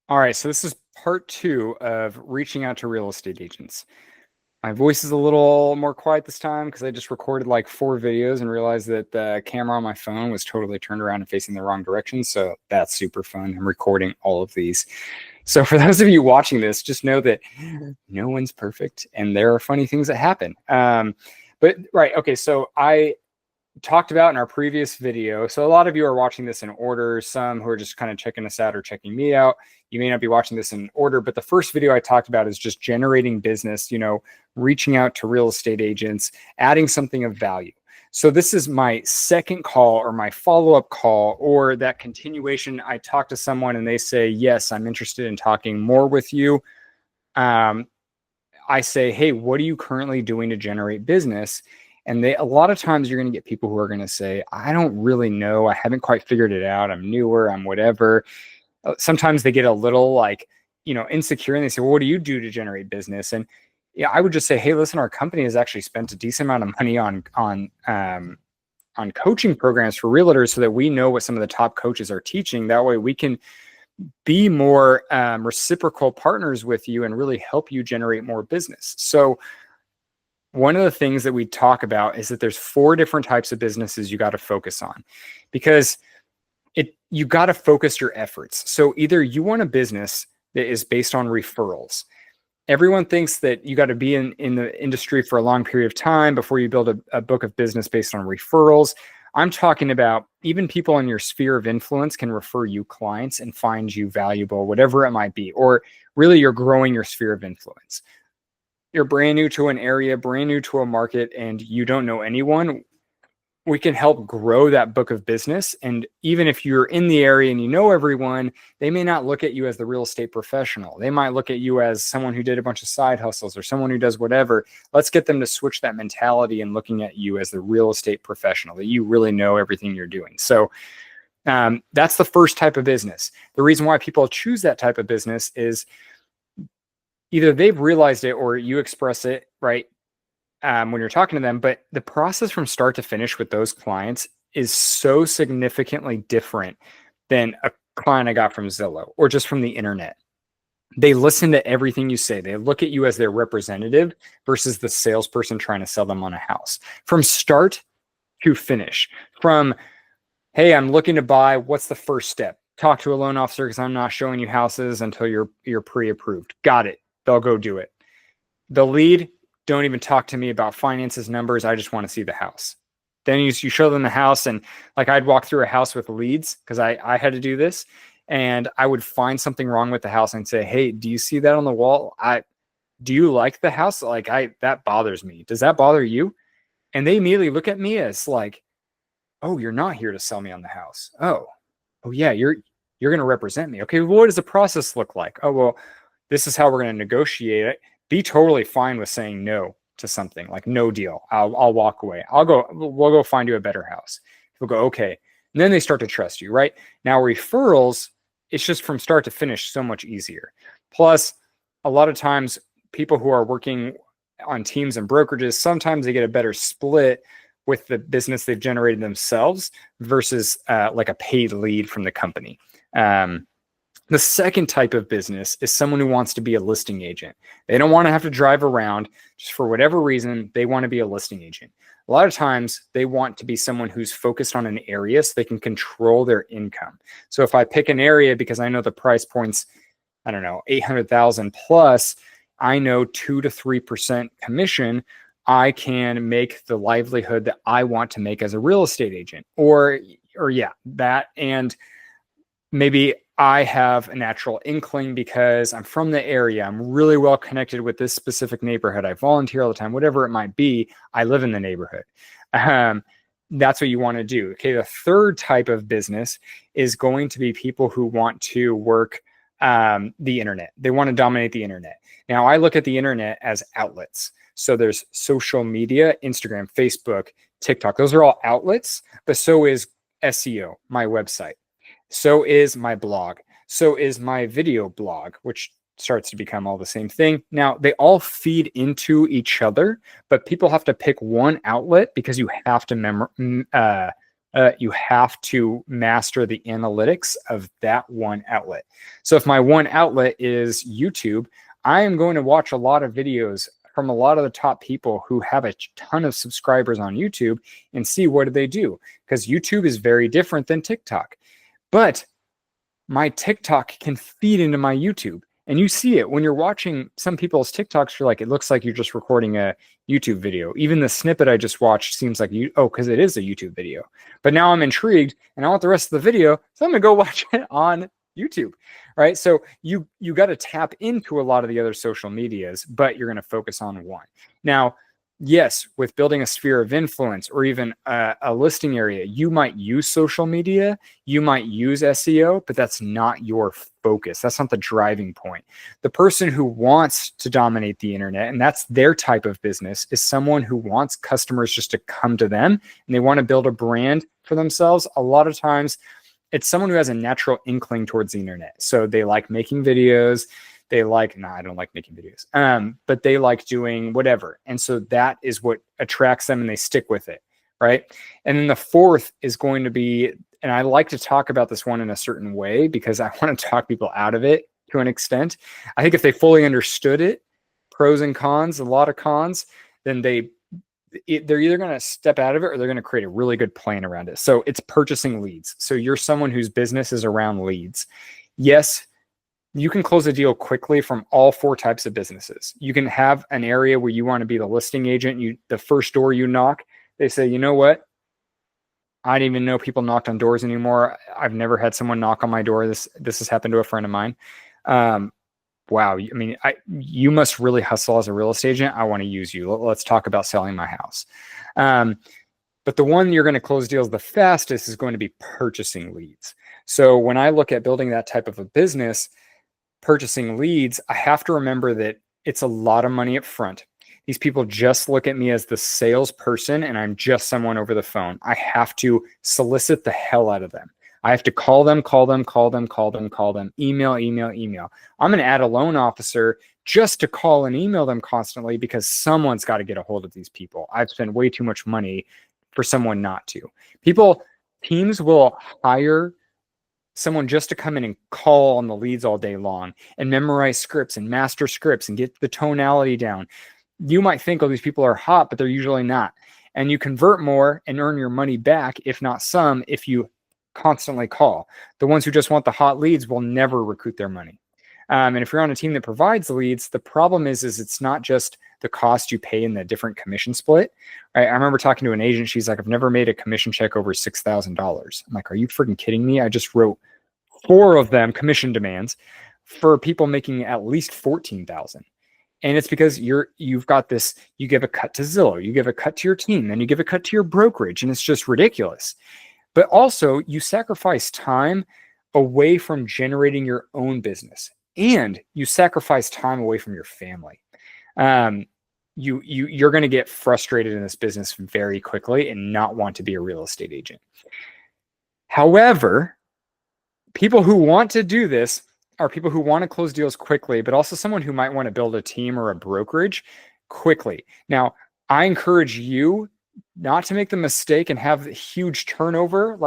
All right, so this is part 2 of reaching out to real estate agents. My voice is a little more quiet this time because I just recorded like 4 videos and realized that the camera on my phone was totally turned around and facing the wrong direction. So that's super fun. I'm recording all of these. So for those of you watching this, just know that no one's perfect and there are funny things that happen. Okay, so I talked about in our previous video. So a lot of you are watching this in order. Some who are just kind of checking us out or checking me out. You may not be watching this in order, but the first video I talked about is just generating business, reaching out to real estate agents, adding something of value. So this is my second call or my follow-up call or that continuation. I talk to someone and they say, yes, I'm interested in talking more with you. I say, hey, what are you currently doing to generate business? And a lot of times you're going to get people who are going to say, I don't really know. I haven't quite figured it out. I'm newer. I'm whatever. Sometimes they get a little insecure and they say, well, what do you do to generate business? And yeah, I would just say, hey, listen, our company has actually spent a decent amount of money on coaching programs for realtors so that we know what some of the top coaches are teaching. That way we can be more reciprocal partners with you and really help you generate more business. So one of the things that we talk about is that there's 4 different types of businesses you got to focus on, because you got to focus your efforts. So either you want a business that is based on referrals. Everyone thinks that you got to be in the industry for a long period of time before you build a book of business based on referrals. I'm talking about even people in your sphere of influence can refer you clients and find you valuable, whatever it might be, or really you're growing your sphere of influence. You're brand new to an area, brand new to a market, and you don't know anyone. We can help grow that book of business. And even if you're in the area and you know everyone, they may not look at you as the real estate professional. They might look at you as someone who did a bunch of side hustles or someone who does whatever. Let's get them to switch that mentality and looking at you as the real estate professional, that you really know everything you're doing. So that's the first type of business. The reason why people choose that type of business is either they've realized it or you express it, right? When you're talking to them, but the process from start to finish with those clients is so significantly different than a client I got from Zillow or just from the internet. They listen to everything you say. They look at you as their representative versus the salesperson trying to sell them on a house. From start to finish, from, hey, I'm looking to buy, what's the first step? Talk to a loan officer because I'm not showing you houses until you're pre-approved. Got it. They'll go do it. The lead, don't even talk to me about finances, numbers. I just want to see the house. Then you show them the house, and like I'd walk through a house with leads because I had to do this, and I would find something wrong with the house and say, hey, do you see that on the wall? Do you like the house? That bothers me. Does that bother you? And they immediately look at me as like, oh, you're not here to sell me on the house. Oh yeah, you're going to represent me. Okay, well, what does the process look like? Oh, well, this is how we're going to negotiate it. Be totally fine with saying no to something, like no deal. I'll walk away. We'll go find you a better house. We'll go, okay. And then they start to trust you, right? Now referrals, it's just from start to finish so much easier. Plus, a lot of times people who are working on teams and brokerages, sometimes they get a better split with the business they've generated themselves versus like a paid lead from the company. The second type of business is someone who wants to be a listing agent. They don't want to have to drive around. Just for whatever reason, they want to be a listing agent. A lot of times they want to be someone who's focused on an area so they can control their income. So if I pick an area because I know the price point's, I don't know, 800,000 plus, I know 2 to 3% commission, I can make the livelihood that I want to make as a real estate agent. Or yeah, that. And maybe I have a natural inkling because I'm from the area. I'm really well connected with this specific neighborhood. I volunteer all the time, whatever it might be. I live in the neighborhood. That's what you want to do. Okay. The third type of business is going to be people who want to work the internet. They want to dominate the internet. Now, I look at the internet as outlets. So there's social media, Instagram, Facebook, TikTok. Those are all outlets, but so is SEO, my website. So is my blog. So is my video blog, which starts to become all the same thing. Now, they all feed into each other, but people have to pick one outlet because you have to master the analytics of that one outlet. So if my one outlet is YouTube, I am going to watch a lot of videos from a lot of the top people who have a ton of subscribers on YouTube and see what do they do, because YouTube is very different than TikTok. But my TikTok can feed into my YouTube. And you see it when you're watching some people's TikToks, you're like, it looks like you're just recording a YouTube video. Even the snippet I just watched seems like because it is a YouTube video. But now I'm intrigued and I want the rest of the video, so I'm gonna go watch it on YouTube, right? So you got to tap into a lot of the other social medias, but you're going to focus on one. Now, yes, with building a sphere of influence or even a listing area, you might use social media, you might use SEO, but that's not your focus. That's not the driving point. The person who wants to dominate the internet, and that's their type of business, is someone who wants customers just to come to them and they want to build a brand for themselves. A lot of times, it's someone who has a natural inkling towards the internet. So they like making videos. They like, I don't like making videos, but they like doing whatever. And so that is what attracts them and they stick with it, right? And then the fourth is going to be, and I like to talk about this one in a certain way because I want to talk people out of it to an extent. I think if they fully understood it, pros and cons, a lot of cons, then they're either going to step out of it or they're going to create a really good plan around it. So it's purchasing leads. So you're someone whose business is around leads. Yes, you can close a deal quickly from all four types of businesses. You can have an area where you want to be the listing agent. The first door you knock, they say, you know what? I didn't even know people knocked on doors anymore. I've never had someone knock on my door. This has happened to a friend of mine. Wow. I mean, you must really hustle as a real estate agent. I want to use you. Let's talk about selling my house. But the one you're going to close deals the fastest is going to be purchasing leads. So when I look at building that type of a business, purchasing leads, I have to remember that it's a lot of money up front. These people just look at me as the salesperson and I'm just someone over the phone. I have to solicit the hell out of them. I have to call them, email. I'm going to add a loan officer just to call and email them constantly because someone's got to get a hold of these people. I've spent way too much money for someone not to. Teams will hire someone just to come in and call on the leads all day long and memorize scripts and master scripts and get the tonality down. You might think, oh, these people are hot, but they're usually not. And you convert more and earn your money back, if not some, if you constantly call. The ones who just want the hot leads will never recoup their money. And if you're on a team that provides leads, the problem is it's not just the cost you pay in the different commission split. Right? I remember talking to an agent. She's like, I've never made a commission check over $6,000. I'm like, are you freaking kidding me? I just wrote 4 of them commission demands for people making at least $14,000. And it's because you've got this, you give a cut to Zillow, you give a cut to your team, then you give a cut to your brokerage, and it's just ridiculous. But also you sacrifice time away from generating your own business, and you sacrifice time away from your family. You're going to get frustrated in this business very quickly and not want to be a real estate agent. However, people who want to do this are people who want to close deals quickly, but also someone who might want to build a team or a brokerage quickly. Now, I encourage you not to make the mistake and have huge turnover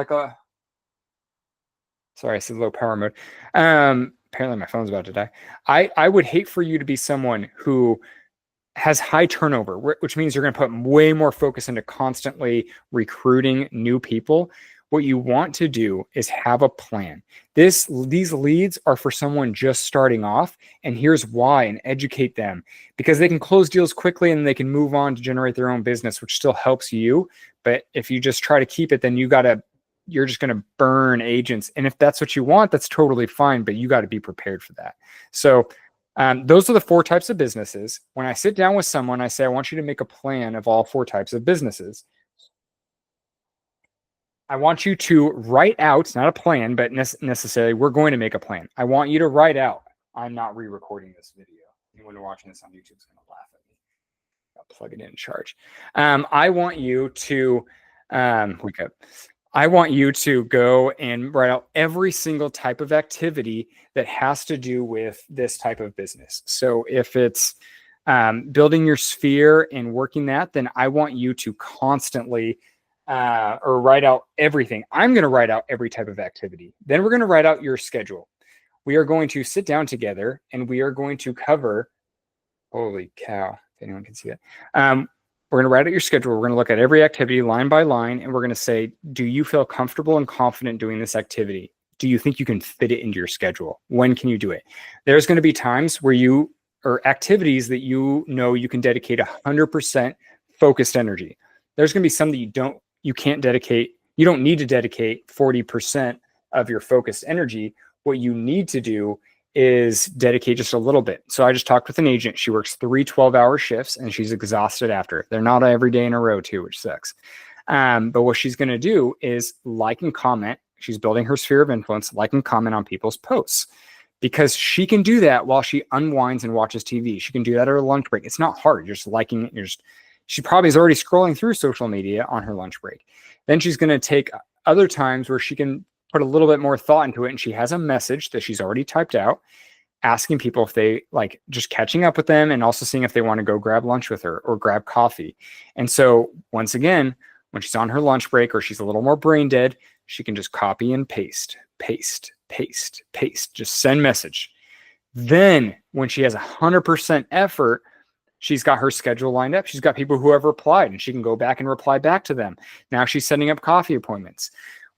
sorry, I said low power mode. Apparently my phone's about to die. I would hate for you to be someone who has high turnover, which means you're going to put way more focus into constantly recruiting new people. What you want to do is have a plan. These leads are for someone just starting off, and here's why, and educate them, because they can close deals quickly and they can move on to generate their own business, which still helps you. But if you just try to keep it, then you're just going to burn agents. And if that's what you want, that's totally fine, but you got to be prepared for that. So those are the 4 types of businesses. When I sit down with someone, I say, I want you to make a plan of all 4 types of businesses. I want you to write out, not a plan, but necessarily, we're going to make a plan. I want you to write out. I'm not re-recording this video. Anyone watching this on YouTube is going to laugh at me. I'll plug it in and charge. I want you to, I want you to go and write out every single type of activity that has to do with this type of business. So if it's building your sphere and working that, then I want you to constantly or write out everything. I'm going to write out every type of activity. Then we're going to write out your schedule. We are going to sit down together and we are going to cover, holy cow, if anyone can see that. We're going to write out your schedule. We're going to look at every activity line by line, and we're going to say, do you feel comfortable and confident doing this activity? Do you think you can fit it into your schedule? When can you do it? There's going to be times where you, or activities that you know you can dedicate 100% focused energy. There's going to be some that you can't dedicate. You don't need to dedicate 40% of your focused energy. What you need to do is dedicate just a little bit. So I just talked with an agent. She works 3 12-hour shifts and she's exhausted after. They're not every day in a row too, which sucks. But what she's going to do is like and comment. She's building her sphere of influence, like and comment on people's posts, because she can do that while she unwinds and watches TV. She can do that at her lunch break. It's not hard. You're just liking it. She probably is already scrolling through social media on her lunch break. Then she's going to take other times where she can put a little bit more thought into it. And she has a message that she's already typed out, asking people if they like, just catching up with them and also seeing if they want to go grab lunch with her or grab coffee. And so once again, when she's on her lunch break or she's a little more brain dead, she can just copy and paste, just send message. Then when she has 100% effort, she's got her schedule lined up. She's got people who have replied and she can go back and reply back to them. Now she's setting up coffee appointments.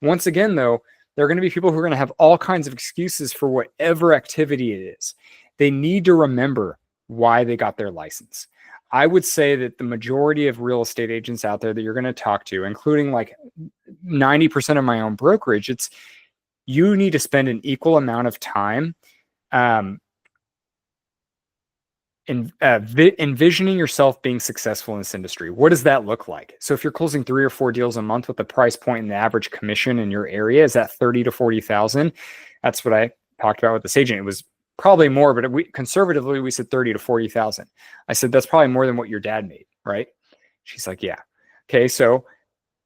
Once again, though, there are going to be people who are going to have all kinds of excuses for whatever activity it is. They need to remember why they got their license. I would say that the majority of real estate agents out there that you're going to talk to, including like 90% of my own brokerage, you need to spend an equal amount of time envisioning yourself being successful in this industry. What does that look like? So if you're closing 3 or 4 deals a month with the price point and the average commission in your area is at 30 to 40,000, that's what I talked about with this agent. It was probably more, but conservatively we said 30 to 40,000. I said, that's probably more than what your dad made, right? She's like, yeah. Okay, so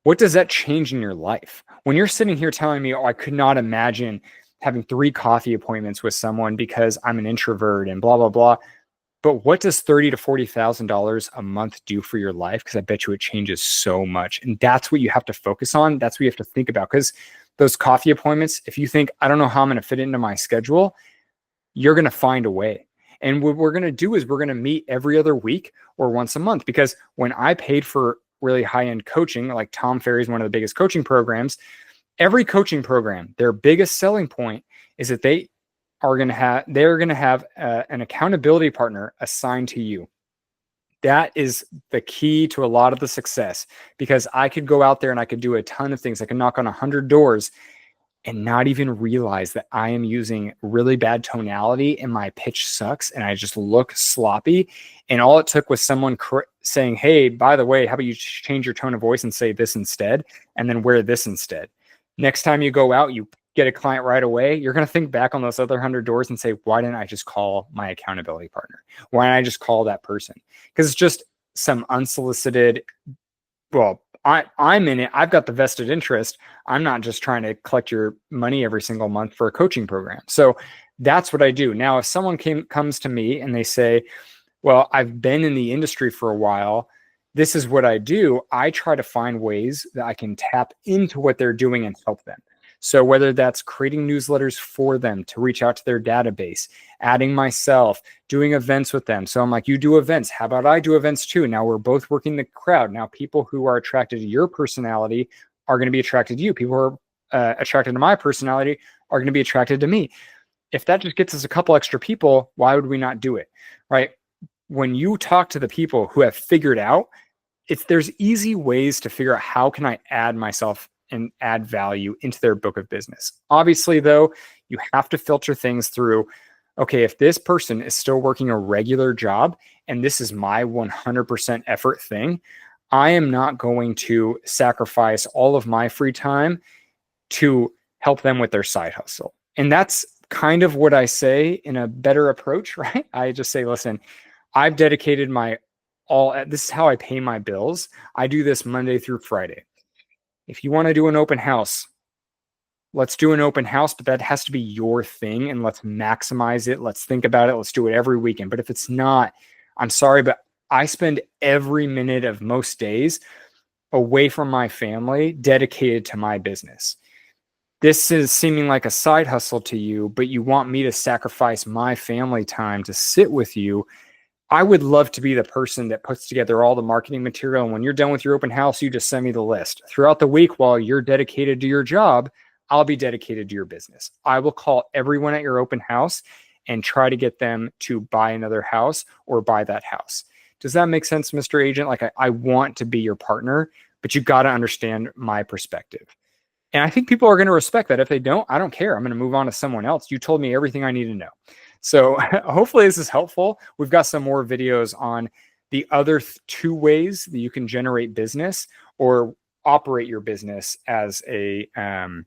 what does that change in your life? When you're sitting here telling me, oh, I could not imagine having 3 coffee appointments with someone because I'm an introvert and blah, blah, blah. But what does $30,000 to $40,000 a month do for your life? Because I bet you it changes so much. And that's what you have to focus on. That's what you have to think about. Because those coffee appointments, if you think, I don't know how I'm going to fit it into my schedule, you're going to find a way. And what we're going to do is we're going to meet every other week or once a month. Because when I paid for really high-end coaching, like Tom Ferry's one of the biggest coaching programs, every coaching program, their biggest selling point is that they're going to have an accountability partner assigned to you. That is the key to a lot of the success, because I could go out there and I could do a ton of things. I could knock on 100 doors and not even realize that I am using really bad tonality and my pitch sucks and I just look sloppy. And all it took was someone saying, hey, by the way, how about you change your tone of voice and say this instead, and then wear this instead. Next time you go out, you get a client right away, you're going to think back on those other 100 doors and say, why didn't I just call my accountability partner? Why didn't I just call that person? Because it's just some unsolicited, well, I'm in it. I've got the vested interest. I'm not just trying to collect your money every single month for a coaching program. So that's what I do. Now, if someone comes to me and they say, well, I've been in the industry for a while, this is what I do. I try to find ways that I can tap into what they're doing and help them. So whether that's creating newsletters for them to reach out to their database, adding myself, doing events with them. So I'm like, you do events. How about I do events too? Now we're both working the crowd. Now people who are attracted to your personality are going to be attracted to you. People who are attracted to my personality are going to be attracted to me. If that just gets us a couple extra people, why would we not do it? Right? When you talk to the people who have figured out, there's easy ways to figure out how can I add myself and add value into their book of business. Obviously, though, you have to filter things through, okay, if this person is still working a regular job and this is my 100% effort thing, I am not going to sacrifice all of my free time to help them with their side hustle. And that's kind of what I say in a better approach, right? I just say, listen, I've dedicated this is how I pay my bills. I do this Monday through Friday. If you want to do an open house, let's do an open house, but that has to be your thing, and let's maximize it. Let's think about it. Let's do it every weekend. But if it's not, I'm sorry, but I spend every minute of most days away from my family dedicated to my business. This is seeming like a side hustle to you, but you want me to sacrifice my family time to sit with you. I would love to be the person that puts together all the marketing material. And when you're done with your open house, you just send me the list. Throughout the week, while you're dedicated to your job, I'll be dedicated to your business. I will call everyone at your open house and try to get them to buy another house or buy that house. Does that make sense, Mr. Agent? Like, I want to be your partner, but you got to understand my perspective. And I think people are going to respect that. If they don't, I don't care. I'm going to move on to someone else. You told me everything I need to know. So hopefully this is helpful. We've got some more videos on the other two ways that you can generate business or operate your business as a loan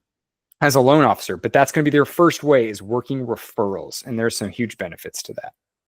officer. But that's going to be their first way, is working referrals. And there's some huge benefits to that.